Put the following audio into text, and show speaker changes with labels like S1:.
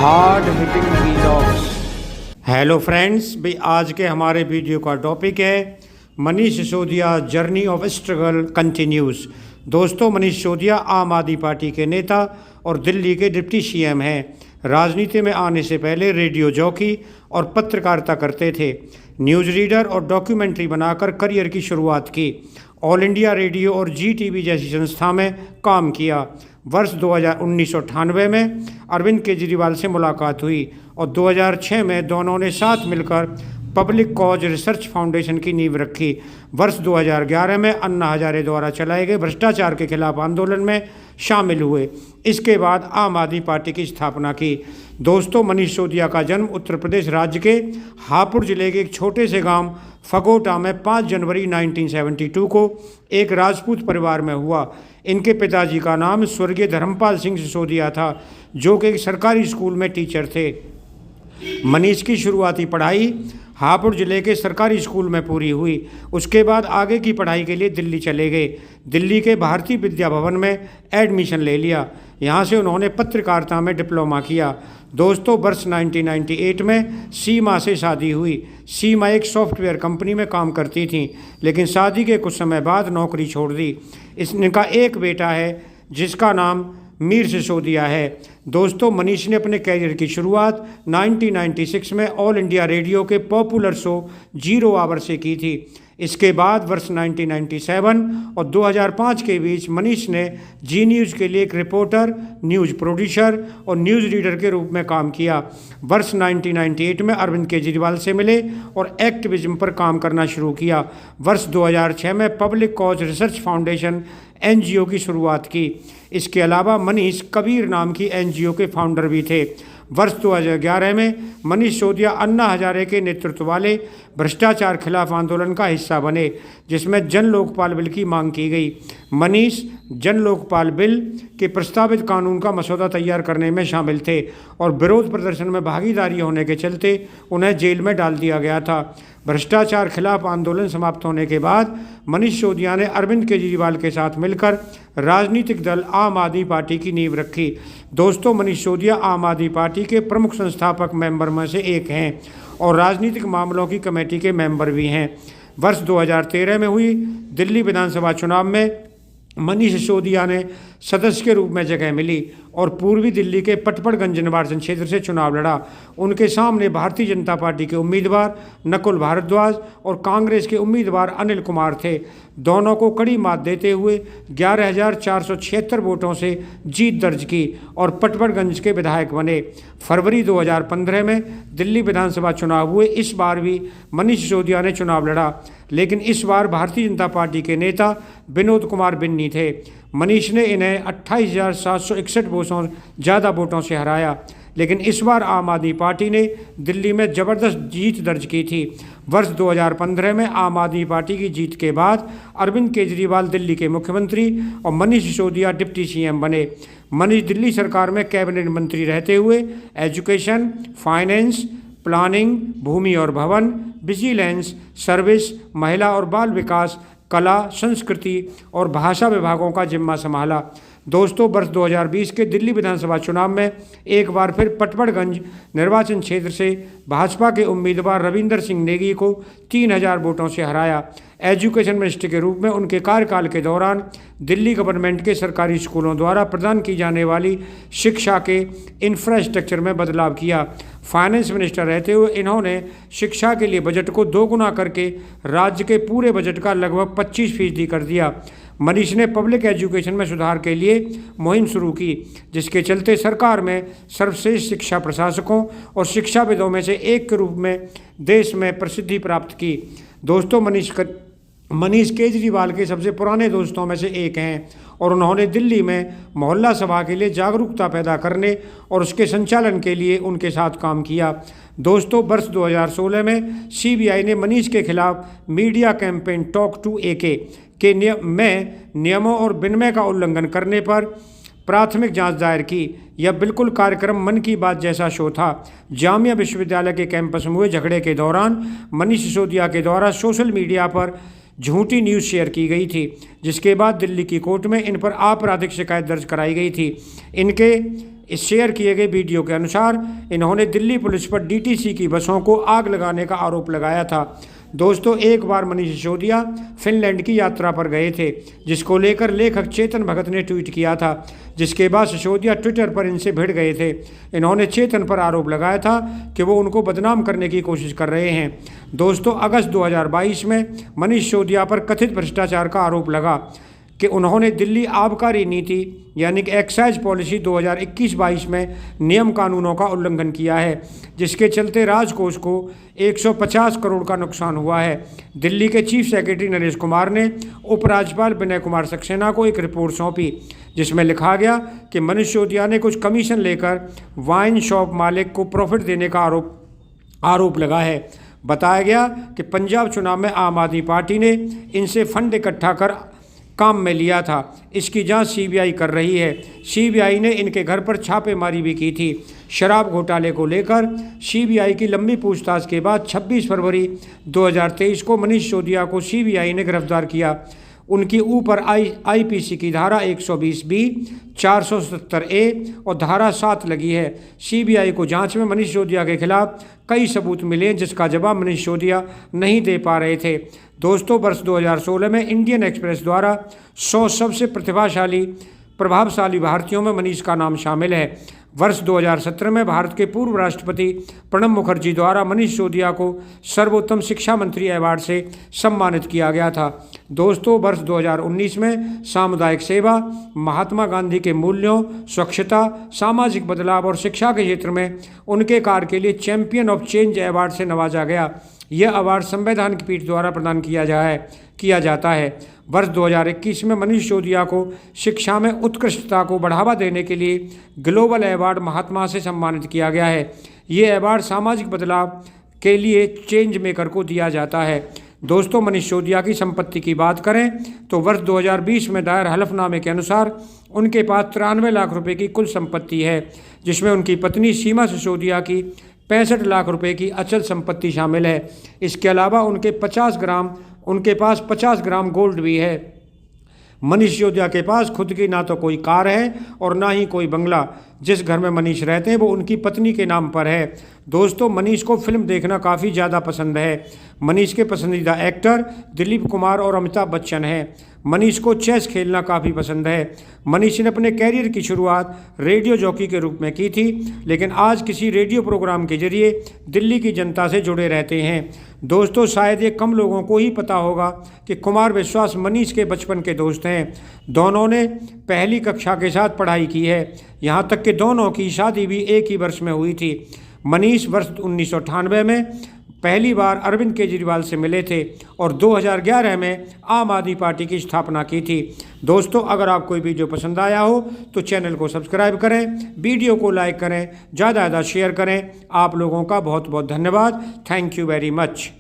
S1: Hard hitting vlogs. Hello friends, भाई आज के हमारे वीडियो का टॉपिक है Manish Sisodia journey of struggle continues. दोस्तों, मनीष सिसोदिया आम आदमी पार्टी के नेता और दिल्ली के डिप्टी सीएम हैं। राजनीति में आने से पहले रेडियो जॉकी और पत्रकारिता करते थे। न्यूज़ रीडर और डॉक्यूमेंट्री बनाकर करियर की शुरुआत की। ऑल इंडिया रेडियो और जी टीवी जैसी संस्था में काम किया। वर्ष 1998 में अरविंद केजरीवाल से मुलाकात हुई और 2006 में दोनों ने साथ मिलकर पब्लिक कॉज रिसर्च फाउंडेशन की नींव रखी। वर्ष 2011 में अन्ना हजारे द्वारा चलाए गए भ्रष्टाचार के खिलाफ आंदोलन में शामिल हुए। इसके बाद आम आदमी पार्टी की स्थापना की। दोस्तों, मनीष सिसोदिया का जन्म उत्तर प्रदेश राज्य के हापुड़ जिले के एक छोटे से गांव फगोटा में 5 जनवरी 1972 को एक राजपूत परिवार में हुआ। इनके पिताजी का नाम स्वर्गीय धर्मपाल सिंह सिसोदिया था, जो कि एक सरकारी स्कूल में टीचर थे। मनीष की शुरुआती पढ़ाई हापुड़ जिले के सरकारी स्कूल में पूरी हुई। उसके बाद आगे की पढ़ाई के लिए दिल्ली चले गए। दिल्ली के भारतीय विद्या भवन में एडमिशन ले लिया। यहाँ से उन्होंने पत्रकारिता में डिप्लोमा किया। दोस्तों, वर्ष 1998 में सीमा से शादी हुई। सीमा एक सॉफ्टवेयर कंपनी में काम करती थी, लेकिन शादी के कुछ समय बाद नौकरी छोड़ दी। इनका एक बेटा है जिसका नाम मीर सिसोदिया है। दोस्तों, मनीष ने अपने कैरियर की शुरुआत 1996 में ऑल इंडिया रेडियो के पॉपुलर शो 0 आवर से की थी। इसके बाद वर्ष 1997 और 2005 के बीच मनीष ने जी न्यूज़ के लिए एक रिपोर्टर, न्यूज़ प्रोड्यूसर और न्यूज़ रीडर के रूप में काम किया। वर्ष 1998 में अरविंद केजरीवाल से मिले और एक्टिविज्म पर काम करना शुरू किया। वर्ष 2006 में public cause research foundation NGO की शुरुआत की। इसके अलावा मनीष कबीर नाम की एनजीओ के फाउंडर भी थे। वर्ष 2011 में मनीष सिसोदिया अन्ना हजारे के नेतृत्व वाले भ्रष्टाचार खिलाफ आंदोलन का हिस्सा बने, जिसमें जन लोकपाल बिल की मांग की गई। मनीष जन लोकपाल बिल के प्रस्तावित कानून का मसौदा तैयार करने में शामिल थे और विरोध प्रदर्शन में भागीदारी होने के चलते उन्हें जेल में डाल दिया गया था। भ्रष्टाचार खिलाफ आंदोलन समाप्त होने के बाद मनीष सिसोदिया ने अरविंद केजरीवाल के साथ मिलकर राजनीतिक दल आम आदमी पार्टी की नींव रखी। दोस्तों, मनीष सिसोदिया आम आदमी पार्टी के प्रमुख संस्थापक मेंबर में से एक हैं और राजनीतिक मामलों की कमेटी के मेंबर भी हैं। वर्ष 2013 में हुई दिल्ली विधानसभा चुनाव में मनीष सिसोदिया ने सदस्य के रूप में जगह मिली और पूर्वी दिल्ली के पटपड़गंज निर्वाचन क्षेत्र से चुनाव लड़ा। उनके सामने भारतीय जनता पार्टी के उम्मीदवार नकुल भारद्वाज और कांग्रेस के उम्मीदवार अनिल कुमार थे। दोनों को कड़ी मात देते हुए 11,476 वोटों से जीत दर्ज की और पटपड़गंज के विधायक बने। फरवरी 2015 में दिल्ली विधानसभा चुनाव हुए। इस बार भी मनीष सिसोदिया ने चुनाव लड़ा, लेकिन इस बार भारतीय जनता पार्टी के नेता विनोद कुमार बिन्नी थे। मनीष ने इन्हें 28,761 वोटों ज़्यादा वोटों से हराया, लेकिन इस बार आम आदमी पार्टी ने दिल्ली में ज़बरदस्त जीत दर्ज की थी। वर्ष 2015 में आम आदमी पार्टी की जीत के बाद अरविंद केजरीवाल दिल्ली के मुख्यमंत्री और मनीष सिसोदिया डिप्टी सीएम बने। मनीष दिल्ली सरकार में कैबिनेट मंत्री रहते हुए एजुकेशन, फाइनेंस, प्लानिंग, भूमि और भवन, विजिलेंस, सर्विस, महिला और बाल विकास, कला, संस्कृति और भाषा विभागों का जिम्मा संभाला। दोस्तों, वर्ष 2020 के दिल्ली विधानसभा चुनाव में एक बार फिर पटपड़गंज निर्वाचन क्षेत्र से भाजपा के उम्मीदवार रविंदर सिंह नेगी को 3,000 वोटों से हराया। एजुकेशन मिनिस्टर के रूप में उनके कार्यकाल के दौरान दिल्ली गवर्नमेंट के सरकारी स्कूलों द्वारा प्रदान की जाने वाली शिक्षा के इंफ्रास्ट्रक्चर में बदलाव किया। फाइनेंस मिनिस्टर रहते हुए इन्होंने शिक्षा के लिए बजट को 2 गुना करके राज्य के पूरे बजट का लगभग 25% कर दिया। मनीष ने पब्लिक एजुकेशन में सुधार के लिए मुहिम शुरू की, जिसके चलते सरकार में सर्वश्रेष्ठ शिक्षा प्रशासकों और शिक्षाविदों में से एक के रूप में देश में प्रसिद्धि प्राप्त की। दोस्तों, मनीष केजरीवाल के सबसे पुराने दोस्तों में से एक हैं और उन्होंने दिल्ली में मोहल्ला सभा के लिए जागरूकता पैदा करने और उसके संचालन के लिए उनके साथ काम किया। दोस्तों, वर्ष 2016 में सीबीआई ने मनीष के खिलाफ media campaign talk to AK के नियमों और विनिमय का उल्लंघन करने पर प्राथमिक जांच दायर की। यह बिल्कुल कार्यक्रम मन की बात जैसा शो था। जामिया विश्वविद्यालय के कैंपस में हुए झगड़े के दौरान मनीष सिसोदिया के द्वारा सोशल मीडिया पर झूठी न्यूज़ शेयर की गई थी, जिसके बाद दिल्ली की कोर्ट में इन पर आपराधिक शिकायत दर्ज कराई गई थी। इनके इस शेयर किए गए वीडियो के अनुसार इन्होंने दिल्ली पुलिस पर डीटीसी की बसों को आग लगाने का आरोप लगाया था। दोस्तों, एक बार मनीष सिसोदिया फिनलैंड की यात्रा पर गए थे, जिसको लेकर लेखक चेतन भगत ने ट्वीट किया था, जिसके बाद सिसोदिया ट्विटर पर इनसे भिड़ गए थे। इन्होंने चेतन पर आरोप लगाया था कि वो उनको बदनाम करने की कोशिश कर रहे हैं। दोस्तों, अगस्त 2022 में मनीष सिसोदिया पर कथित भ्रष्टाचार का आरोप लगा कि उन्होंने दिल्ली आबकारी नीति यानी कि एक्साइज पॉलिसी 2021-22 में नियम कानूनों का उल्लंघन किया है, जिसके चलते राजकोष को 150 करोड़ का नुकसान हुआ है। दिल्ली के चीफ सेक्रेटरी नरेश कुमार ने उपराज्यपाल विनय कुमार सक्सेना को एक रिपोर्ट सौंपी, जिसमें लिखा गया कि मनीष सिसोदिया ने कुछ कमीशन लेकर वाइन शॉप मालिक को प्रॉफिट देने का आरोप लगा है। बताया गया कि पंजाब चुनाव में आम आदमी पार्टी ने इनसे फंड इकट्ठा कर काम में लिया था। इसकी जांच सीबीआई कर रही है। सीबीआई ने इनके घर पर छापेमारी भी की थी। शराब घोटाले को लेकर सीबीआई की लंबी पूछताछ के बाद 26 फरवरी 2023 को मनीष सिसोदिया को सीबीआई ने गिरफ्तार किया। उनकी ऊपर आईपीसी की धारा 120B, 470A और धारा 7 लगी है। सीबीआई को जांच में मनीष सिसोदिया के खिलाफ कई सबूत मिले, जिसका जवाब मनीष सिसोदिया नहीं दे पा रहे थे। दोस्तों, वर्ष 2016 में इंडियन एक्सप्रेस द्वारा 100 सबसे प्रभावशाली भारतीयों में मनीष का नाम शामिल है। वर्ष 2017 में भारत के पूर्व राष्ट्रपति प्रणब मुखर्जी द्वारा मनीष सिसोदिया को सर्वोत्तम शिक्षा मंत्री अवार्ड से सम्मानित किया गया था। दोस्तों, वर्ष 2019 में सामुदायिक सेवा, महात्मा गांधी के मूल्यों, स्वच्छता, सामाजिक बदलाव और शिक्षा के क्षेत्र में उनके कार्य के लिए चैंपियन ऑफ चेंज अवार्ड से नवाजा गया। यह अवार्ड संविधान की पीठ द्वारा प्रदान किया जाता है। वर्ष 2021 में मनीष सिसोदिया को शिक्षा में उत्कृष्टता को बढ़ावा देने के लिए ग्लोबल अवार्ड महात्मा से सम्मानित किया गया है। ये अवार्ड सामाजिक बदलाव के लिए चेंज मेकर को दिया जाता है। दोस्तों, मनीष सिसोदिया की संपत्ति की बात करें तो वर्ष 2020 में दायर हलफनामे के अनुसार उनके पास 93 लाख रुपए की कुल संपत्ति है, जिसमें उनकी पत्नी सीमा सिसोदिया की 65 लाख रुपए की अचल संपत्ति शामिल है। इसके अलावा उनके पास 50 ग्राम गोल्ड भी है। मनीष सिसोदिया के पास खुद की ना तो कोई कार है और ना ही कोई बंगला। जिस घर में मनीष रहते हैं वो उनकी पत्नी के नाम पर है। दोस्तों, मनीष को फिल्म देखना काफ़ी ज़्यादा पसंद है। मनीष के पसंदीदा एक्टर दिलीप कुमार और अमिताभ बच्चन हैं। मनीष को चेस खेलना काफ़ी पसंद है। मनीष ने अपने कैरियर की शुरुआत रेडियो जॉकी के रूप में की थी, लेकिन आज किसी रेडियो प्रोग्राम के जरिए दिल्ली की जनता से जुड़े रहते हैं। दोस्तों, शायद ये कम लोगों को ही पता होगा कि कुमार विश्वास मनीष के बचपन के दोस्त हैं। दोनों ने पहली कक्षा के साथ पढ़ाई की है, यहाँ तक कि दोनों की शादी भी एक ही वर्ष में हुई थी। मनीष वर्ष 1998 में पहली बार अरविंद केजरीवाल से मिले थे और 2011 में आम आदमी पार्टी की स्थापना की थी। दोस्तों, अगर आपको ये वीडियो पसंद आया हो तो चैनल को सब्सक्राइब करें, वीडियो को लाइक करें, ज़्यादा शेयर करें। आप लोगों का बहुत बहुत धन्यवाद। Thank you very much.